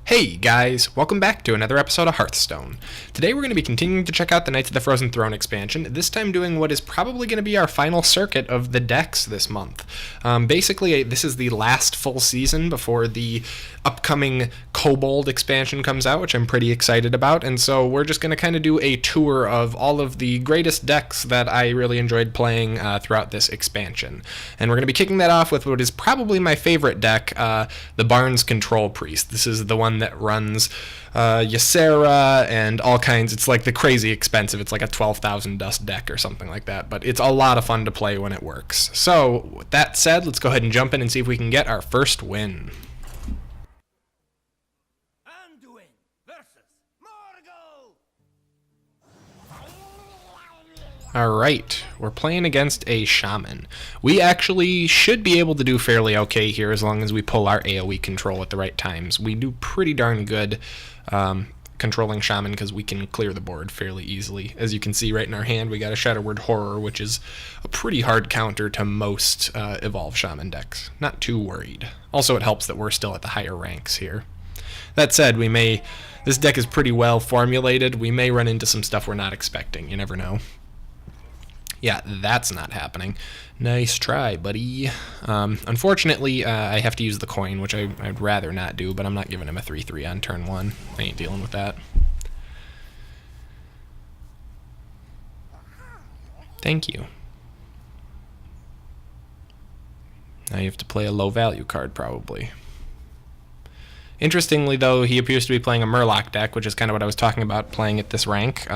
Hey guys, welcome back to another episode of Hearthstone. Today we're going to be continuing to check out the Knights of the Frozen Throne expansion, this time doing what is probably going to be our final circuit of the decks this month. Basically, this is the last full season before the upcoming Kobold expansion comes out, which I'm pretty excited about, and so we're just going to kind of do a tour of all of the greatest decks that I really enjoyed playing throughout this expansion. And we're going to be kicking that off with what is probably my favorite deck, the Barnes Control Priest. This is the one that runs Ysera and all kinds. It's like the crazy expensive. It's like a 12,000 dust deck or something like that, but it's a lot of fun to play when it works. So with that said, let's go ahead and jump in and see if we can get our first win. Alright, we're playing against a Shaman. We actually should be able to do fairly okay here as long as we pull our AoE control at the right times. We do pretty darn good controlling Shaman because we can clear the board fairly easily. As you can see right in our hand, we got a Shadow Word Horror, which is a pretty hard counter to most Evolve Shaman decks. Not too worried. Also, it helps that we're still at the higher ranks here. That said, this deck is pretty well formulated. We may run into some stuff we're not expecting. You never know. Yeah, that's not happening. Nice try, buddy. Unfortunately, I have to use the coin, which I'd rather not do, but I'm not giving him a 3-3 on turn 1. I ain't dealing with that. Thank you. Now you have to play a low-value card, probably. Interestingly, though, he appears to be playing a Murloc deck, which is kind of what I was talking about playing at this rank.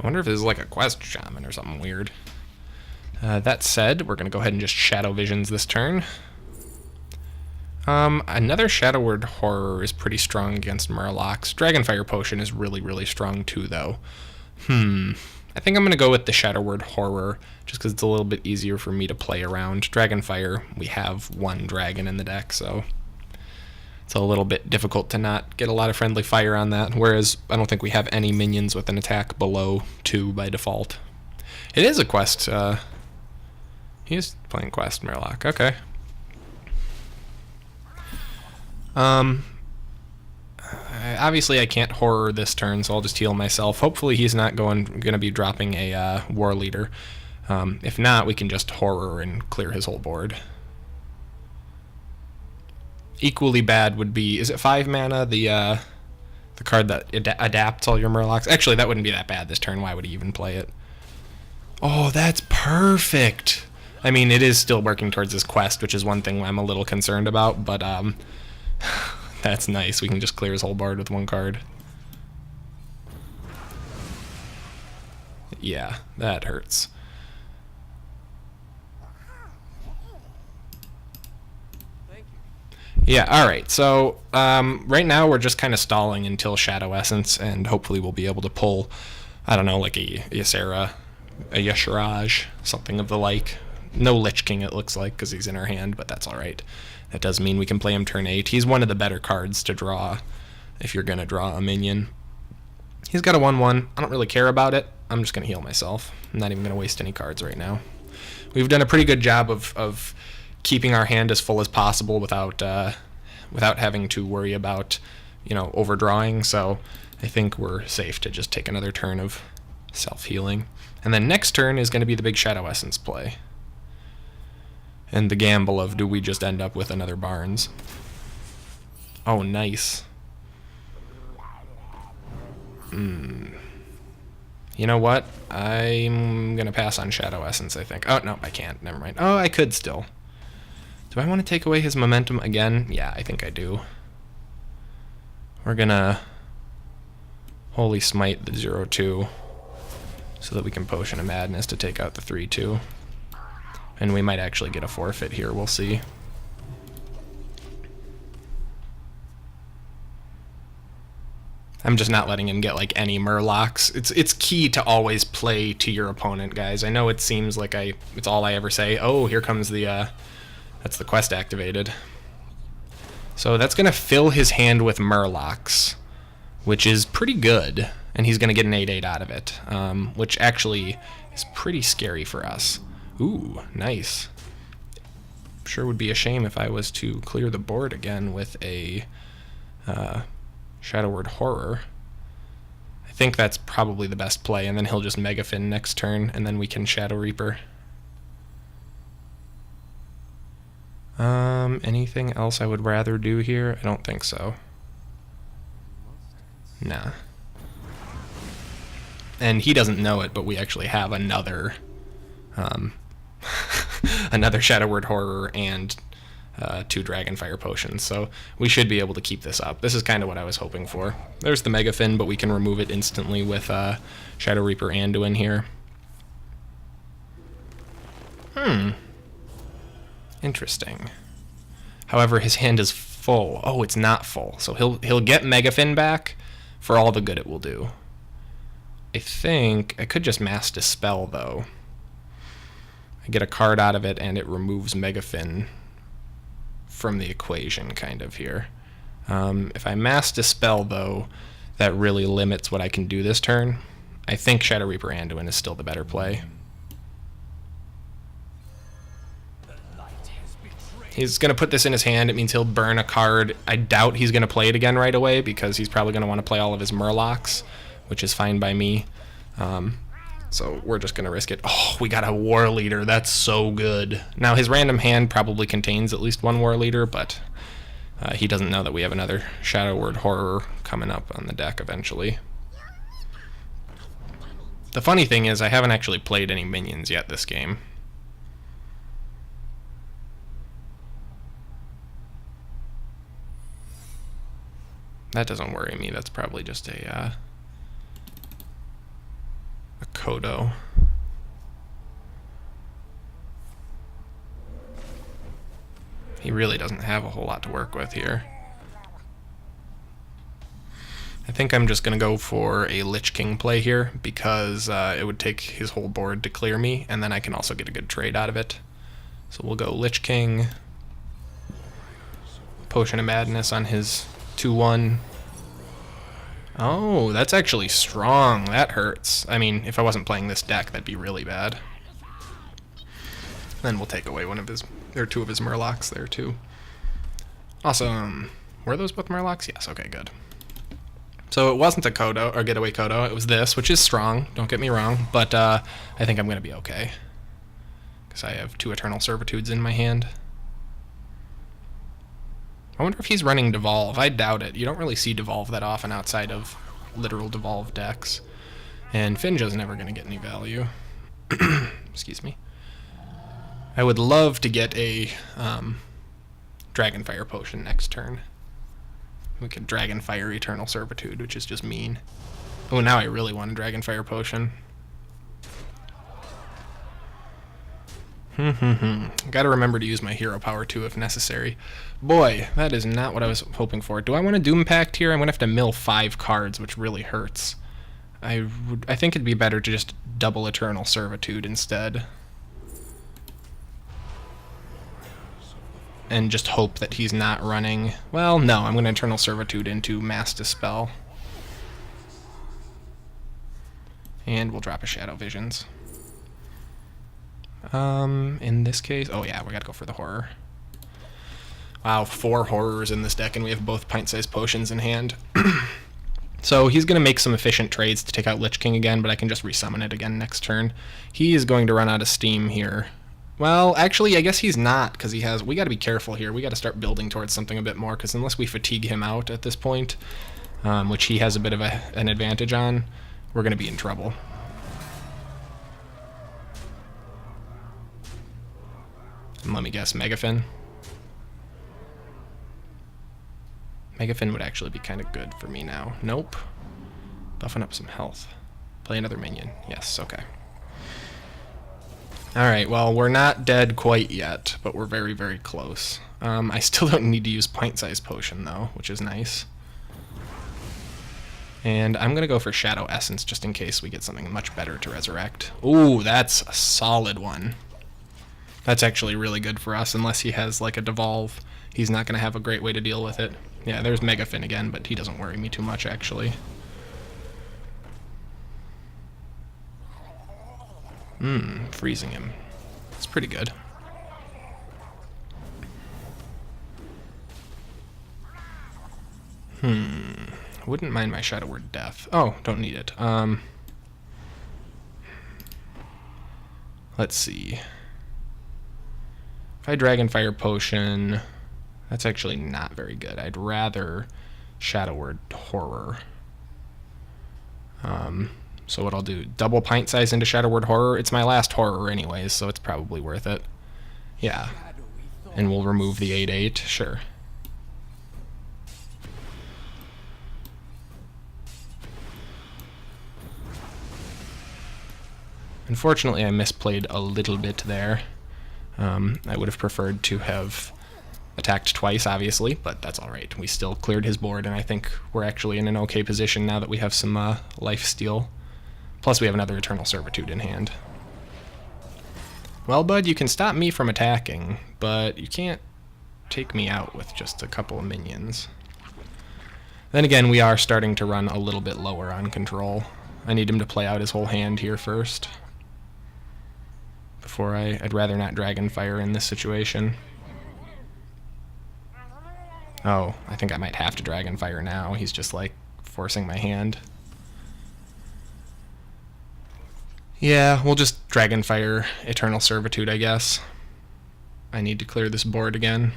I wonder if this is like a Quest Shaman or something weird. That said, we're going to go ahead and just Shadow Visions this turn. Another Shadow Word Horror is pretty strong against Murlocs. Dragonfire Potion is really, really strong too, though. I think I'm going to go with the Shadow Word Horror, just because it's a little bit easier for me to play around. Dragonfire, we have one dragon in the deck, so it's a little bit difficult to not get a lot of friendly fire on that, whereas I don't think we have any minions with an attack below 2 by default. It is a Quest. He is playing Quest Murloc. Okay. Obviously I can't Horror this turn, so I'll just heal myself. Hopefully he's not going to be dropping a War Leader. If not, we can just Horror and clear his whole board. Equally bad would be, is it 5 mana, the card that adapts all your Murlocs? Actually, that wouldn't be that bad this turn. Why would he even play it? Oh, that's perfect. I mean, it is still working towards his quest, which is one thing I'm a little concerned about, but that's nice. We can just clear his whole board with one card. Yeah, that hurts. Yeah, alright, so right now we're just kind of stalling until Shadow Essence, and hopefully we'll be able to pull, I don't know, like a Ysera, a Yeshiraj, something of the like. No Lich King it looks like, because he's in our hand, but that's alright. That does mean we can play him turn 8. He's one of the better cards to draw if you're going to draw a minion. He's got a 1-1. I don't really care about it. I'm just going to heal myself. I'm not even going to waste any cards right now. We've done a pretty good job of keeping our hand as full as possible without having to worry about, overdrawing. So I think we're safe to just take another turn of self-healing. And then next turn is going to be the big Shadow Essence play. And the gamble of, do we just end up with another Barnes? Oh, nice. You know what? I'm going to pass on Shadow Essence, I think. Oh, no, I can't. Never mind. Oh, I could still. Do I want to take away his momentum again? Yeah, I think I do. We're gonna Holy Smite the 0-2 so that we can Potion of Madness to take out the 3-2. And we might actually get a forfeit here, we'll see. I'm just not letting him get like any Murlocs. It's key to always play to your opponent, guys. I know it seems like it's all I ever say. Oh, here comes the that's the quest activated. So that's going to fill his hand with Murlocs, which is pretty good. And he's going to get an 8-8 out of it, which actually is pretty scary for us. Ooh, nice. Sure would be a shame if I was to clear the board again with a Shadow Word Horror. I think that's probably the best play, and then he'll just Mega Fin next turn, and then we can Shadow Reaper. Anything else I would rather do here? I don't think so. Nah. And he doesn't know it, but we actually have another another Shadow Word Horror and 2 Dragonfire Potions, so we should be able to keep this up. This is kind of what I was hoping for. There's the Mega Fin, but we can remove it instantly with Shadow Reaper Anduin here. Interesting. However, his hand is full. Oh, it's not full, so he'll get Mega Fin back for all the good it will do. I think I could just Mass Dispel, though. I get a card out of it, and it removes Mega Fin from the equation, kind of, here. If I Mass Dispel, though, that really limits what I can do this turn. I think Shadow Reaper Anduin is still the better play. He's going to put this in his hand. It means he'll burn a card. I doubt he's going to play it again right away, because he's probably going to want to play all of his Murlocs, which is fine by me. So we're just going to risk it. Oh, we got a War Leader. That's so good. Now, his random hand probably contains at least one War Leader, but he doesn't know that we have another Shadow Word Horror coming up on the deck eventually. The funny thing is, I haven't actually played any minions yet this game. That doesn't worry me. That's probably just a Kodo. He really doesn't have a whole lot to work with here. I think I'm just going to go for a Lich King play here, because it would take his whole board to clear me, and then I can also get a good trade out of it. So we'll go Lich King, Potion of Madness on his 2/1. Oh, that's actually strong. That hurts. I mean, if I wasn't playing this deck, that'd be really bad. Then we'll take away one of his, or 2 of his Murlocs there too. Awesome. Were those both Murlocs? Yes. Okay, good. So it wasn't a Kodo or Getaway Kodo. It was this, which is strong. Don't get me wrong, but I think I'm gonna be okay because I have 2 Eternal Servitudes in my hand. I wonder if he's running Devolve. I doubt it. You don't really see Devolve that often outside of literal Devolve decks. And Finja's never going to get any value. Excuse me. I would love to get a Dragonfire Potion next turn. We could Dragonfire Eternal Servitude, which is just mean. Oh, now I really want a Dragonfire Potion. Gotta remember to use my hero power too if necessary. Boy, that is not what I was hoping for. Do I want to Doom Pact here? I'm gonna have to mill 5 cards, which really hurts. I think it'd be better to just double Eternal Servitude instead. And just hope that he's not running... Well, no, I'm gonna Eternal Servitude into Mass Dispel. And we'll drop a Shadow Visions. In this case, oh yeah, we gotta go for the Horror. Wow, 4 Horrors in this deck, and we have both pint-sized potions in hand. So he's gonna make some efficient trades to take out Lich King again, but I can just resummon it again next turn. He is going to run out of steam here. Well, actually, I guess he's not, because he has... We gotta be careful here. We gotta start building towards something a bit more, because unless we fatigue him out at this point, which he has a bit of an advantage on, we're gonna be in trouble. And let me guess, Mega Fin. Mega Fin would actually be kind of good for me now. Nope. Buffing up some health. Play another minion. Yes, okay. Alright, well, we're not dead quite yet, but we're very, very close. I still don't need to use pint-sized potion, though, which is nice. And I'm going to go for Shadow Essence, just in case we get something much better to resurrect. Ooh, that's a solid one. That's actually really good for us, unless he has, like, a Devolve. He's not going to have a great way to deal with it. Yeah, there's Mega Fin again, but he doesn't worry me too much, actually. Freezing him. It's pretty good. Wouldn't mind my Shadow Word Death. Oh, don't need it. Let's see. If I Dragonfire Potion, that's actually not very good. I'd rather Shadow Word Horror. So what I'll do, double Pint Size into Shadow Word Horror. It's my last Horror anyways, so it's probably worth it. Yeah. And we'll remove the 8/8, sure. Unfortunately, I misplayed a little bit there. I would have preferred to have attacked twice, obviously, but that's all right. We still cleared his board, and I think we're actually in an okay position now that we have some life steal. Plus, we have another Eternal Servitude in hand. Well, bud, you can stop me from attacking, but you can't take me out with just a couple of minions. Then again, we are starting to run a little bit lower on control. I need him to play out his whole hand here first. Before I'd rather not Dragonfire in this situation. Oh, I think I might have to Dragonfire now. He's just like forcing my hand. Yeah, we'll just Dragonfire Eternal Servitude, I guess. I need to clear this board again.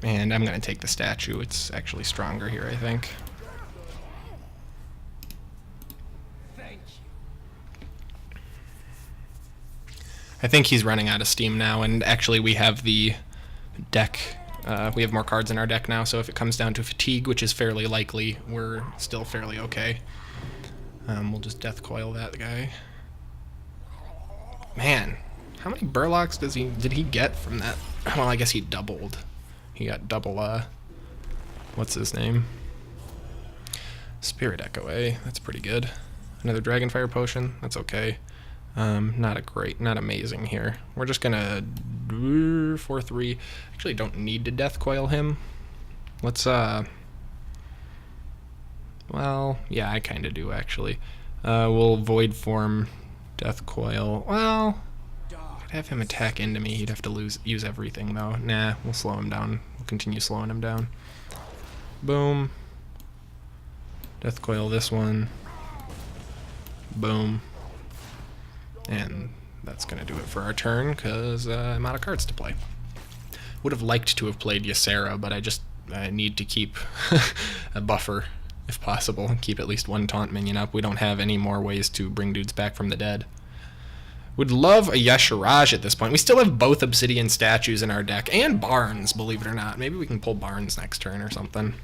And I'm going to take the statue. It's actually stronger here, I think. I think he's running out of steam now, and actually we have the deck. We have more cards in our deck now, so if it comes down to fatigue, which is fairly likely, we're still fairly okay. We'll just Death Coil that guy. Man, how many Burlocks did he get from that? Well, I guess he doubled. He got double, what's his name? Spirit Echo, eh? That's pretty good. Another Dragonfire Potion, that's okay. Not amazing here. We're just gonna 4/3. Actually, don't need to Death Coil him. Let's, well, yeah, I kinda do, actually. We'll Void Form, Death Coil. Well, I'd have him attack into me. He'd have to use everything, though. Nah, we'll slow him down. We'll continue slowing him down. Boom. Death Coil this one. Boom. And that's going to do it for our turn, because I'm out of cards to play. Would have liked to have played Ysera, but I need to keep a buffer, if possible. Keep at least one taunt minion up. We don't have any more ways to bring dudes back from the dead. Would love a Yeshiraj at this point. We still have both Obsidian statues in our deck, and Barnes, believe it or not. Maybe we can pull Barnes next turn or something.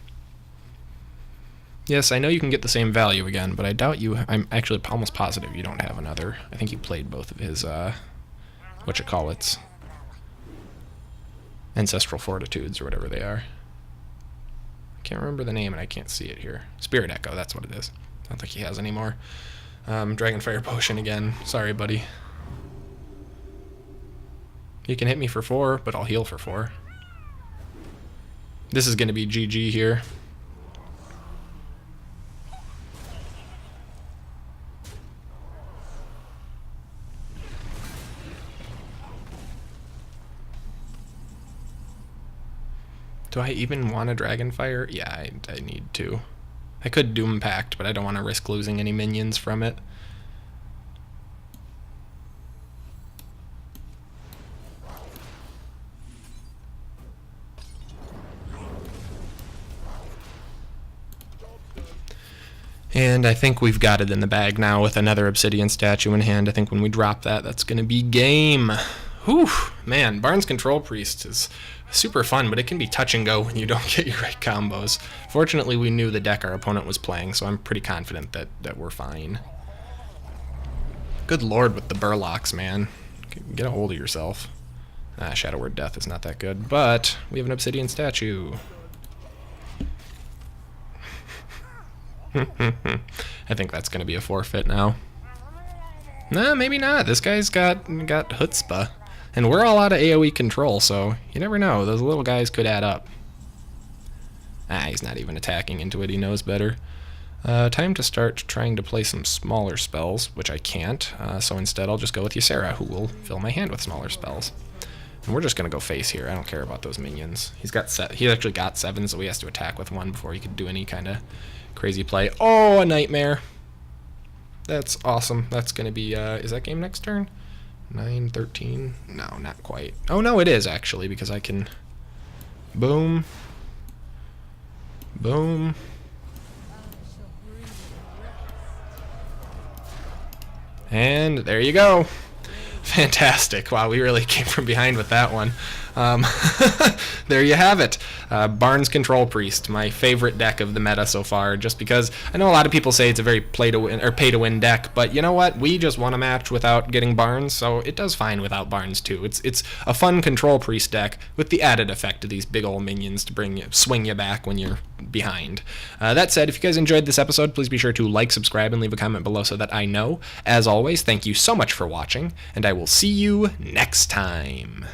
Yes, I know you can get the same value again, but I doubt you. I'm actually almost positive you don't have another. I think you played both of his, whatchamacallits. Ancestral Fortitudes, or whatever they are. I can't remember the name, and I can't see it here. Spirit Echo, that's what it is. I don't think he has any more. Dragonfire Potion again. Sorry, buddy. You can hit me for 4, but I'll heal for 4. This is going to be GG here. Do I even want a Dragonfire? Yeah, I need to. I could Doom Pact, but I don't want to risk losing any minions from it. And I think we've got it in the bag now with another Obsidian statue in hand. I think when we drop that, that's going to be game. Whew, man, Barnes Control Priest is super fun, but it can be touch and go when you don't get your right combos. Fortunately, we knew the deck our opponent was playing, so I'm pretty confident that we're fine. Good lord with the Burlocks, man. Get a hold of yourself. Shadow Word Death is not that good, but we have an Obsidian statue. I think that's going to be a forfeit now. Nah, maybe not. This guy's got chutzpah. And we're all out of AoE control, so you never know. Those little guys could add up. He's not even attacking into it. He knows better. Time to start trying to play some smaller spells, which I can't. So instead I'll just go with Ysera, who will fill my hand with smaller spells. And we're just going to go face here. I don't care about those minions. He's actually got 7, so he has to attack with 1 before he could do any kind of crazy play. Oh, a nightmare. That's awesome. That's going to be, is that game next turn? 9, 13? No, not quite. Oh, no, it is, actually, because I can... Boom. Boom. And there you go. Fantastic. Wow, we really came from behind with that one. There you have it. Barnes Control Priest, my favorite deck of the meta so far, just because I know a lot of people say it's a very play-to-win or pay-to-win deck, but you know what? We just won a match without getting Barnes, so it does fine without Barnes too. It's a fun Control Priest deck with the added effect of these big old minions to swing you back when you're behind. That said, if you guys enjoyed this episode, please be sure to like, subscribe, and leave a comment below so that I know. As always, thank you so much for watching, and I will see you next time.